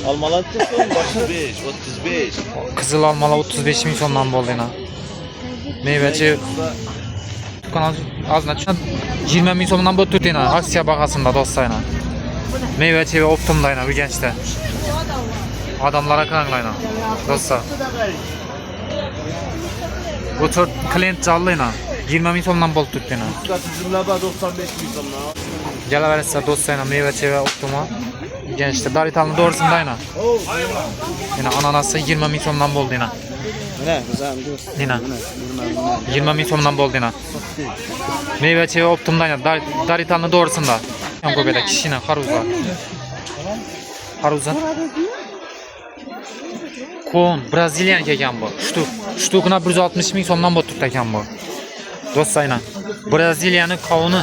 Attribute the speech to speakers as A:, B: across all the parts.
A: Almalar tutun başı 35.
B: Kızıl almalar 35 ming so'mdan bo'ldi yana. Meyvechi Kanal azına 20 ming so'mdan bo'lib turdi yana. Aksiya bahasında do'stlar yana. Meyvechi ve Optum'da yana bu gençte. Adamlara qaranglar do'stlar. Bu tört klient canlı yana. 20 ming so'mdan bo'lib turdi yana.
A: Tizimlaba 95 ming so'mdan.
B: Gelaversa do'stlar yana Meyvechi ve Optum'a gençte. Daritalni doğrusunda yana. Yana ananası 20 ming so'mdan bo'ldi yana.
A: Ne? Güzel dur.
B: Yana 20 ming so'mdan bo'ldi yana. Meyvechi ve Optum'da yana. Daritalni doğrusunda. Yan ko'beda kishina Haruza. Haruza. Kon Brazilian ekan bu. Shtukuna 160 ming so'mdan bo'lib turdi ekan bu. Do'stlar yana. Braziliyanın kavunu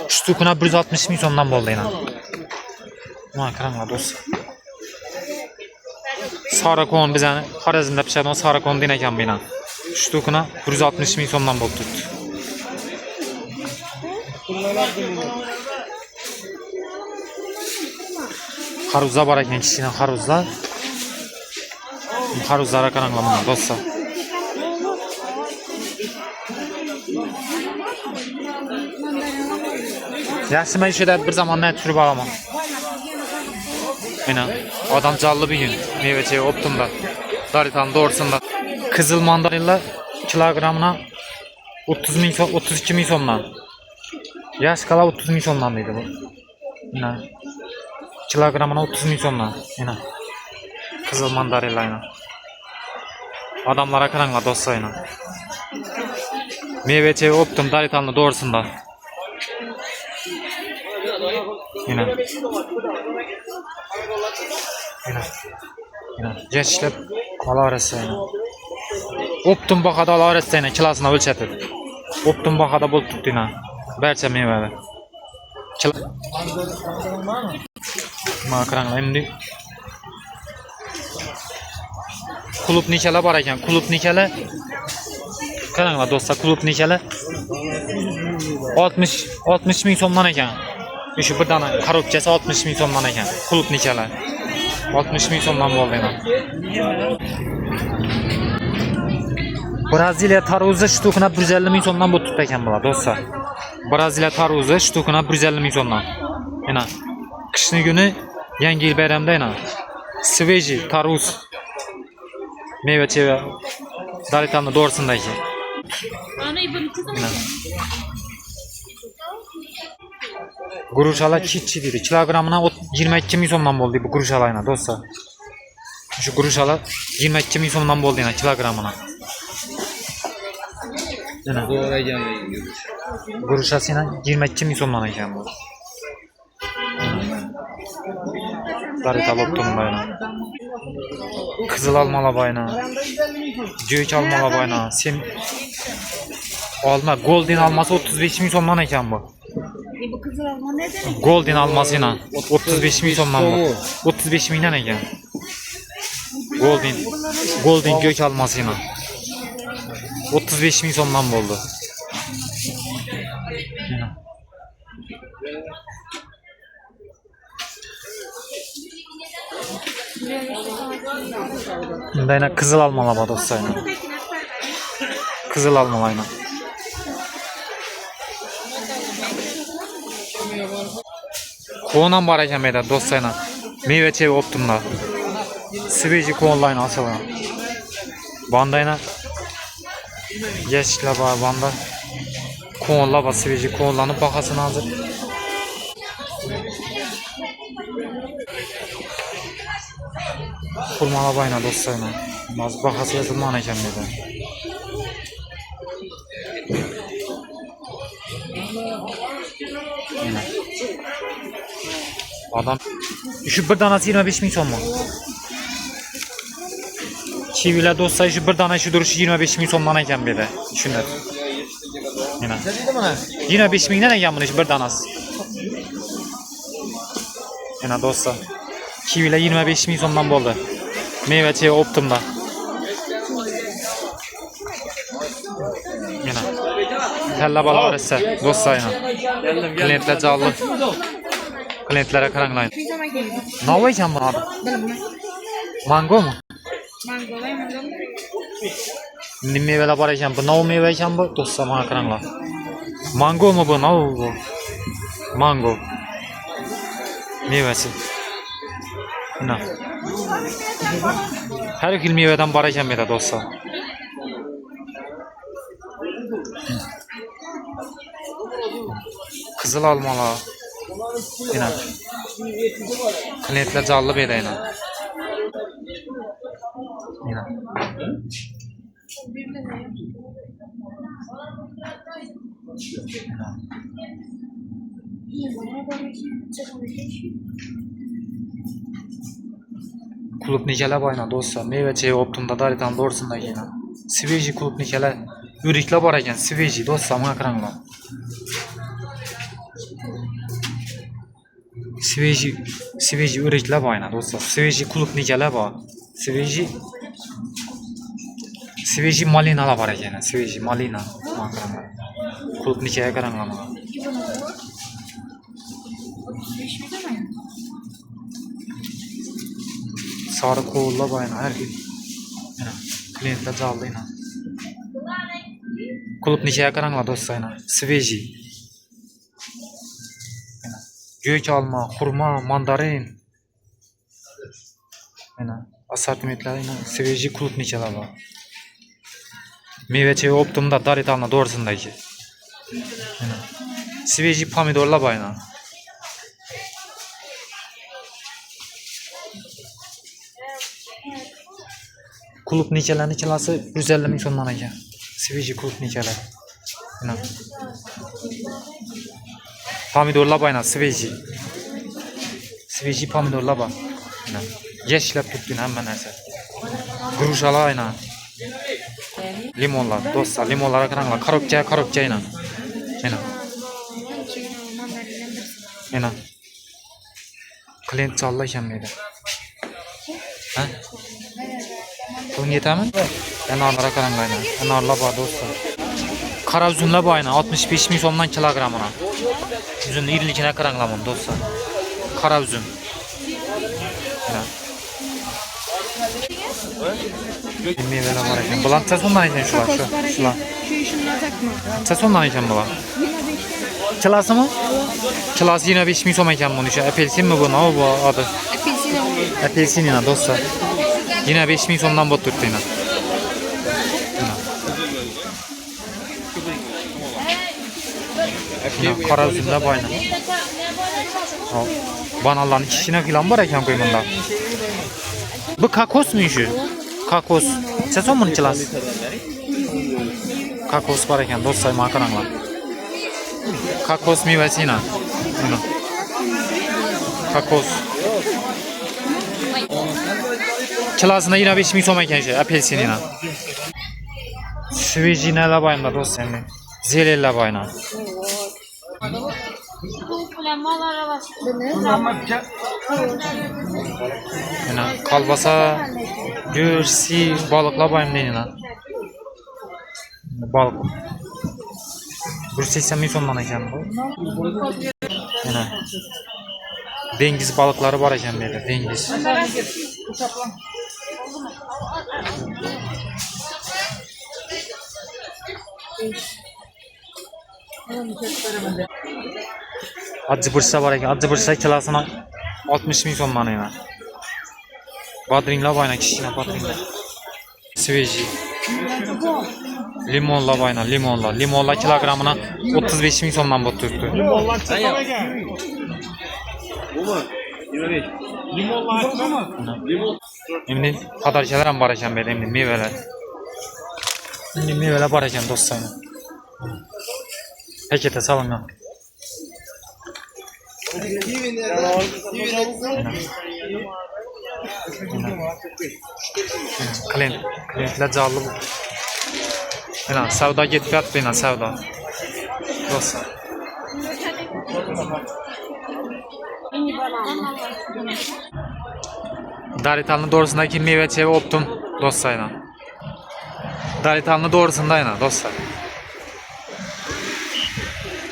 B: shtukuna 160 ming so'mdan bo'ldi yana. Mana qaranglar do'stlar. Sara kon bizani Xorazmda pishadigan sara kon degan ekan bu yana. Shtukuna 160 ming so'mdan bo'lib turdi. Haruzlar bor ekan, kichkina haruzlar. Haruzlarga qaranglar mana do'stlar. Yaxshi men shunda bir zamondan tushirib olaman. Mana odam canlı bir gün Meyvechi Optum'da. Daritalni doğrusunda. Kızıl mandarinlar kilogramına 30 ming 32 ming so'mdan. Yaş kala 30 ming so'mdan deydi bu. Mana kilogramına 30 ming so'mdan. Mana kızıl mandarinlar. Adamlara qaranglar do'stlar. Meyvechi Optum Daritalni doğrusunda. Yine. Gençler alarası yine. Optum bakada alarası yine kilasına ölçetip. Optum bakada bol tuttu yine. Berçe meyveler. Makaranlar şimdi. Kulüp nikele var ekan. Kulüp nikele. Qaranglar do'stlar, kulüp nikele 60 ming so'mdan ekan. Şu bir dana korobkasi 60 ming so'mdan ekan. Kulüp nikele 60 ming so'mdan bo'ldi yana. Braziliya taruzi shtukuna 150 ming so'mdan bo'lib turdi ekan bular do'stlar. Braziliya taruzi shtukuna 150 ming so'mdan. Yana qishni kuni Yangi yil bayramida yana sveji taruz Meyvechi ve Daritalni doğrusundaki. Guruşalar kitçi dedi. Kilogramına 22 ming so'mdan bo'ldi bu guruşalarına do'stlar. Şu guruşalar 22 ming so'mdan bo'ldi yana kilogramına. Yana guruşasına 22 ming so'mdan ekan bu. Darital Optum'da yana. Kızıl almalar bayna. Gök almalar bayna. Sen alma golden alması 35 ming so'mdan ekan bu.
C: Bu kızıl alma ne demek?
B: Golden almasıyla 35 ming so'mdan bu. 35 mingdan ekan. Golden gök almasıyla 35 ming so'mdan bo'ldi. Bunda kızıl almalar var do'stlar. Kızıl almalar. Ko'nan bor ekan meyda do'stlar. Meyvechi Optum'da. Sveji ko'nlarni asalan. Bandayna yashiklar bor, banda. Ko'nlar bor, sveji ko'nlarni bahasini hozir. Xurmalar bayna do'stlar. Hozir bahasi yozilmagan ekan meyda. Adam şu bir tanesi 25 ming so'm. Kivilar do'stlar şu bir tane şu duruşu 25 ming so'mdan ekan bu yerda. Shunda. Mana. 25 mingdan ekan buni şu bir tanesi. Mana do'stlar. Kivilar 25 ming so'mdan bo'ldi. Meyvechi Optum'da. Mana. Talla balaversa do'stlar yana. Klientlar canlı. Klientlere qaranglar. Ne ekan bunun adı?
C: Bilmem.
B: Mango mu?
C: Mango ve mango.
B: Ne meyveler var ekan? Bu ne meyve ekan bu? Dostlar bana qaranglar. Mango mu bu? Ne bu? Mango. Meyvesi. Ne? Her xil meyveden var ekan bu dostlar. Kızıl almalar. Yine. Klientler canlı bir yine. Yine. Kulüp nikeler bayna dostlar. Meyve çayı optumda daritan doğrusunda yine. Siveji kulüp nikeler. Ürikle var ekan. Siveji dostlar bana qaranglar. Siveji ürikle bayna dostlar. Siveji kulüp nikeler var. Siveji malinalar var ekan. Siveji malina. Bana qaranglar. Kulüp nikeye qaranglar bana. Sarı koğulla bayna her gün. Yine. Klientler canlı yine. Kulüp nikeye qaranglar dostlar yine. Siveji. Gök alma, hurma, mandarin. Yine. Asortimentler yine. Siveji kulüp nikeler var. Meyve çayı optumda daritanla doğrusundaki. Yine. Siveji pomidorla bayna. Kulüp nikelerinin kilası 150 min sondan ekan. Siveji kulüp nikeler. Yine. Pomidorla bayna siveji. Siveji pomidorla bay. Yine. Yeşilep tuttun hemen neyse. Gruşalar yine. Limonlar dostlar limonlara qaranglar. Karobka yine. Yine. Yine. Klient canlı ekan meydi. Ha? Bugün yetami? Enarlara qaranglar yine. Enarlar var dostlar. Qara üzümler var yine. 65 min so'mdan kilogramına. Üzümni iriligine qaranglar bunu dostlar. Qara üzüm. Yine. Meyveler var ekan. Bular sezondan ekan shular. Shular.
C: Şunlar takma.
B: Sezondan ekan bular. Kilası mı? Kilası yine 5 min so'm ekan bunu. Apelsin mi bu? Ne bu adı?
C: Apelsin.
B: Apelsin yine dostlar. Yine 5 min so'mdan bot turibdi yine. Yine qora üzümler bayna. Bananların kişine filan var ekan qo'y bunda. Bu kakos mu şu? Kakos. Sezon bunun kilası. Kakos var ekan dostlar bana qaranglar. Kakos meyvesi yine. Kakos. Kilasına yine 5 min so'm ekan şey. Apelsin yine. Siveji neler bayna dostlar. Zeleller bayna. Yine kalbasa, gürsi, balıkla bayım yine. Balık. 180 min so'mdan ekan bu. Yine. Dengiz balıkları var ekan bu yerda. Dengiz. Acı bursa var ekan. Acı bursa kilasına 60 min so'mdan yine. Badringlar bayna kişine badringlar. Siveji. Limonla bayna limonla. Limonla kilogramına 35 min so'mdan bot turibdi.
D: Limonlar çatal ekan.
A: Bu mu? 25.
D: Limonlar açma mı?
A: Limon.
B: Endi padarchalar ham bor ekan bu yerda endi meyveler. Endi meyveler bor ekan do'stlar. Paketga solingan. Klientlar canlı. Yine savdo ketyapti yine savdo. Dostlar. Daritalni doğrusundaki meyve çevi optum dostlar. Daritalni doğrusunda yine dostlar.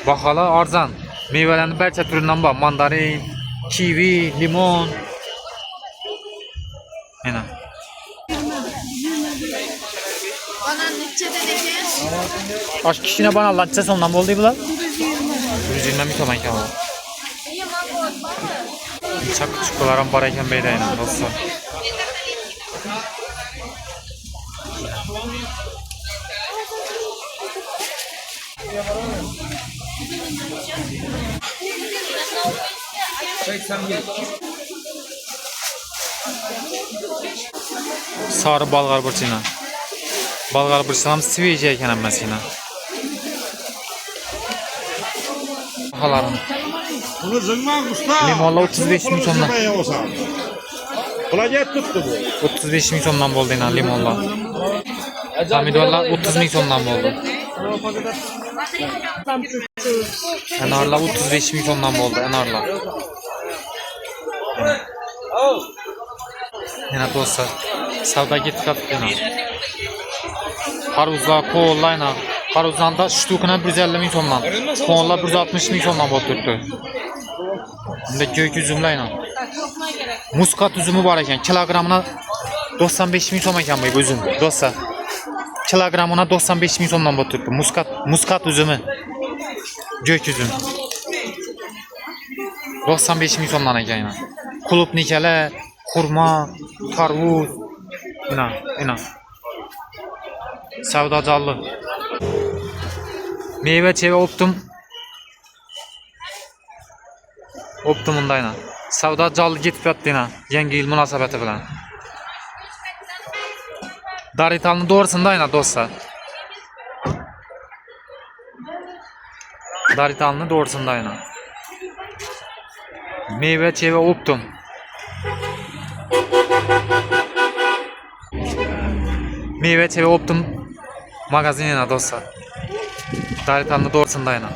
B: Bahalar arzan. Meyvelerin barcha türünden var. Mandarin, kivi, limon, Aynen.
C: Bana neçeden ekin?
B: Aş kişine bana lança sondan boldu bular. 120 ming so'm ekan bu. Chaqchuqlar ham bor ekan beyda aynan do'stlar. Sarı balgar burçina. Balgar burçina ham svejey ekan hammasina. Bahalarım.
D: Bunu zılman usta.
B: Limonlar 35 ming so'mdan.
D: Plaket tuttu bu.
B: 35 ming so'mdan bo'ldi inan limonlar. Pomidorlar 30 ming so'mdan bo'ldi. Anarlar 35 ming so'mdan bo'ldi, anarlar. Yana do'stlar, savdo ketib qolibdi inan. Qaruzlar, qo'llar inan. Qaruzlarda shtukini 150 ming so'mdan, qo'llar 160 ming so'mdan bo'lib turibdi. Bunda ko'k uzumlar inan. Muskat üzümü var ekan, kilogramına 95 ming so'm ekan bu üzüm, do'stlar. Kilogramına 95 ming so'mdan bo'lib turibdi. Muskat üzümü. Gök üzüm. 95 ming so'mdan ekan inan. Kulubnikala, xurmo, tarvuz, inan. Savdo jonli. Meyve cheva optim. Optimunda inan. Savdo jonli ketib yotdi inan. Yangi yil munosabati bilan. Daritalni doğrusunda inan do'stlar. Daritalni doğrusunda inan. Meyve cheva optim. Meyve cheva optim magazin inan do'stlar. Daritalni doğrusunda inan.